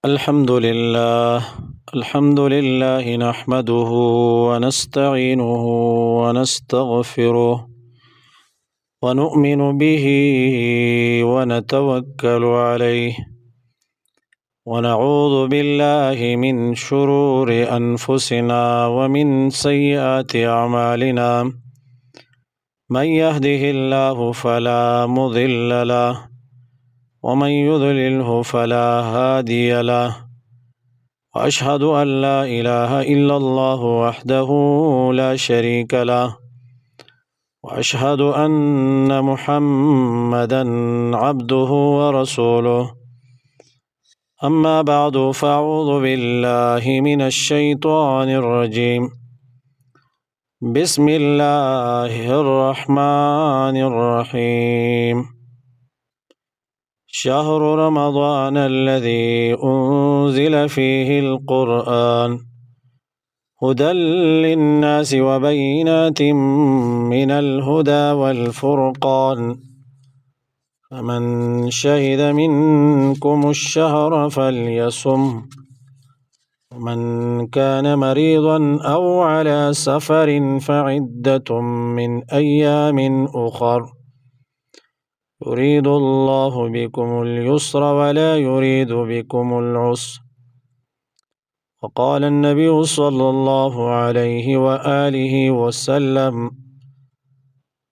الحمد لله نحمده ونستعينه ونستغفره ونؤمن به ونتوكل عليه ونعوذ بالله من شرور أنفسنا ومن سيئات أعمالنا من يهده الله فلا مضل له ومن يضلله فلا هادي له وأشهد أن لا إله إلا الله وحده لا شريك له وأشهد أن محمدا عبده ورسوله أما بعد فأعوذ بالله من الشيطان الرجيم بسم الله الرحمن الرحيم شهر رمضان الذي أنزل فيه القرآن هدى للناس وبينات من الهدى والفرقان فمن شهد منكم الشهر فليصم ومن كان مريضا أو على سفر فعدة من أيام أخر يريد الله بكم اليسر ولا يريد بكم العسر وقال النبي صلى الله عليه وآله وسلم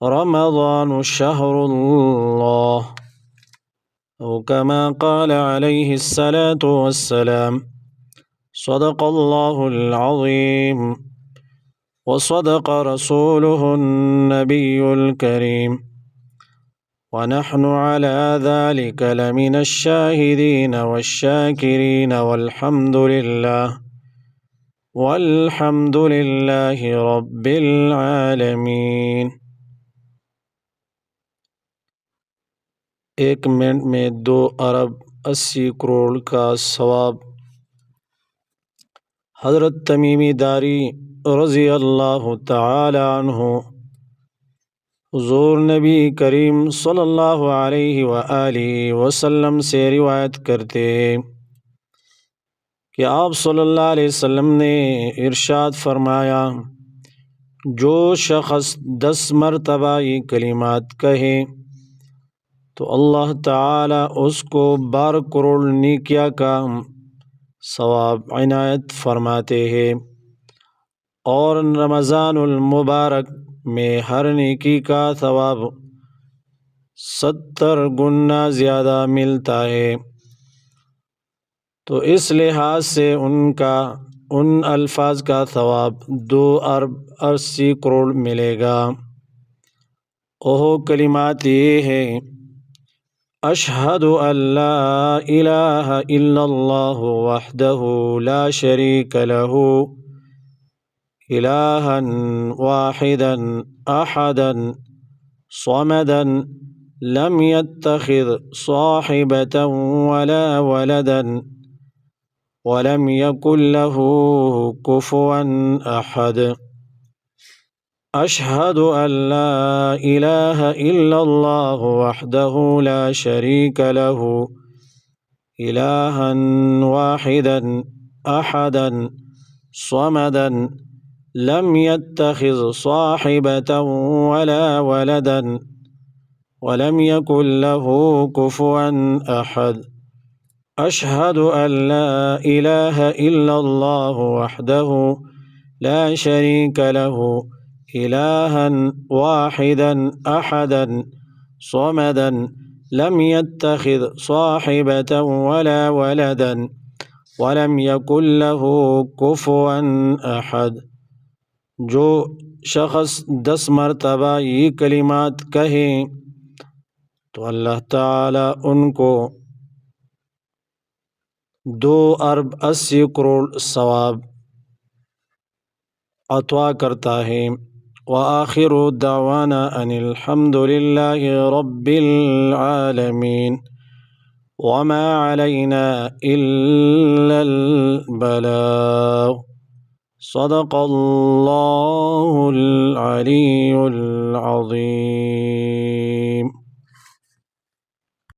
رمضان شهر الله أو كما قال عليه الصلاة والسلام صدق الله العظيم وصدق رسوله النبي الكريم ونحن على ذلك لمن الشاهدين والشاكرين والحمد لله رب العالمين۔ ایک منٹ میں 2 ارب 80 کروڑ کا ثواب۔ حضرت تمیمی داری رضی اللہ تعالی عنہ حضور نبی کریم صلی اللہ علیہ وآلہ وسلم سے روایت کرتے ہیں کہ آپ صلی اللہ علیہ وسلم نے ارشاد فرمایا، جو شخص 10 مرتبہ یہ کلمات کہے تو اللہ تعالی اس کو 12 کروڑ نیکیاں کا ثواب عنایت فرماتے ہیں، اور رمضان المبارک میں ہر نیکی کا ثواب 70 گنا زیادہ ملتا ہے۔ تو اس لحاظ سے ان الفاظ کا ثواب 2 ارب 80 کروڑ ملے گا۔ وہ کلمات یہ ہے: اشہد ان لا الہ الا اللہ وحدہ لا شریک لہ الہا واحدا احدا صمدا لم يتخذ صاحبة ولا ولدا ولم يكن له كفوا احد۔ اشہد ان لا الہ الا اللہ وحدہ لا شریک لہ الہا واحدا احدا صمدا لم يتخذ صاحبة ولا ولدا ولم يكن له كفوا أحد۔ أشهد أن لا إله إلا الله وحده لا شريك له إلها واحدا أحدا صمدا لم يتخذ صاحبة ولا ولدا ولم يكن له كفوا أحد۔ جو شخص 10 مرتبہ یہ کلمات کہیں تو اللہ تعالی ان کو 2 ارب 80 کروڑ ثواب عطا کرتا ہے۔ وآخر دعوانا ان الحمد للہ رب العالمین وما علینا الا البلاغ۔ صدق اللہ العلی العظیم۔